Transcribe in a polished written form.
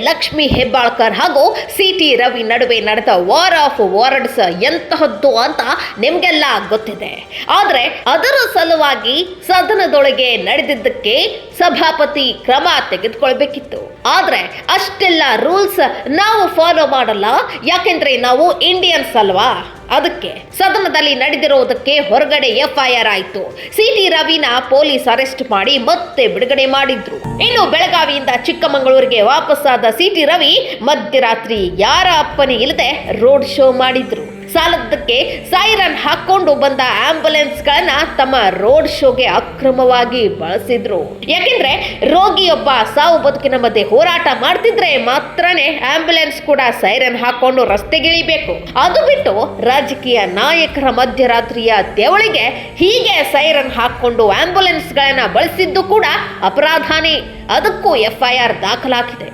ಲಕ್ಷ್ಮಿ ಹೆಬ್ಬಾಳ್ಕರ್ ಹಾಗೂ ಸಿಟಿ ರವಿ ನಡುವೆ ನಡೆದ ವಾರ್ ಆಫ್ ವರ್ಡ್ಸ್ ಎಂತಹದ್ದು ಅಂತ ನಿಮ್ಗೆಲ್ಲ ಗೊತ್ತಿದೆ. ಆದ್ರೆ ಅದರ ಸಲುವಾಗಿ ಸದನದೊಳಗೆ ನಡೆದಿದ್ದಕ್ಕೆ ಸಭಾಪತಿ ಕ್ರಮ ತೆಗೆದುಕೊಳ್ಬೇಕಿತ್ತು. ಆದ್ರೆ ಅಷ್ಟೆಲ್ಲ ರೂಲ್ಸ್ ನಾವು ಫಾಲೋ ಮಾಡಲ್ಲ, ಯಾಕೆಂದ್ರೆ ನಾವು ಇಂಡಿಯನ್ಸ್ ಅಲ್ವಾ. ಅದಕ್ಕೆ ಸದನದಲ್ಲಿ ನಡೆದಿರೋದಕ್ಕೆ ಹೊರಗಡೆ FIR ಆಯ್ತು. ಸಿಟಿ ರವಿನ ಪೊಲೀಸ್ ಅರೆಸ್ಟ್ ಮಾಡಿ ಮತ್ತೆ ಬಿಡುಗಡೆ ಮಾಡಿದ್ರು. ಇನ್ನು ಬೆಳಗಾವಿಯಿಂದ ಚಿಕ್ಕಮಗಳೂರಿಗೆ ವಾಪಸ್ಸಾದ ಸಿಟಿ ರವಿ ಮಧ್ಯರಾತ್ರಿ ಯಾರ ಅಪ್ಪನಿ ಇಲ್ಲದೆ ರೋಡ್ ಶೋ ಮಾಡಿದ್ರು. ಸಾಲದ್ದಕ್ಕೆ ಸೈರನ್ ಹಾಕೊಂಡು ಬಂದ ಆಂಬ್ಯುಲೆನ್ಸ್ ಗಳನ್ನ ತಮ್ಮ ರೋಡ್ ಶೋಗೆ ಅಕ್ರಮವಾಗಿ ಬಳಸಿದ್ರು. ಯಾಕೆಂದ್ರೆ ರೋಗಿಯೊಬ್ಬ ಸಾವು ಬದುಕಿನ ಮಧ್ಯೆ ಹೋರಾಟ ಮಾಡ್ತಿದ್ರೆ ಮಾತ್ರನೇ ಆಂಬ್ಯುಲೆನ್ಸ್ ಕೂಡ ಸೈರನ್ ಹಾಕೊಂಡು ರಸ್ತೆಗಿಳಿಬೇಕು. ಅದು ಬಿಟ್ಟು ರಾಜಕೀಯ ನಾಯಕರ ಮಧ್ಯರಾತ್ರಿಯ ದೇವಳಿಗೆ ಹೀಗೆ ಸೈರನ್ ಹಾಕೊಂಡು ಆಂಬ್ಯುಲೆನ್ಸ್ ಗಳನ್ನ ಬಳಸಿದ್ದು ಕೂಡ ಅಪರಾಧನೇ. ಅದಕ್ಕೂ FIR ದಾಖಲಾಗಿದೆ.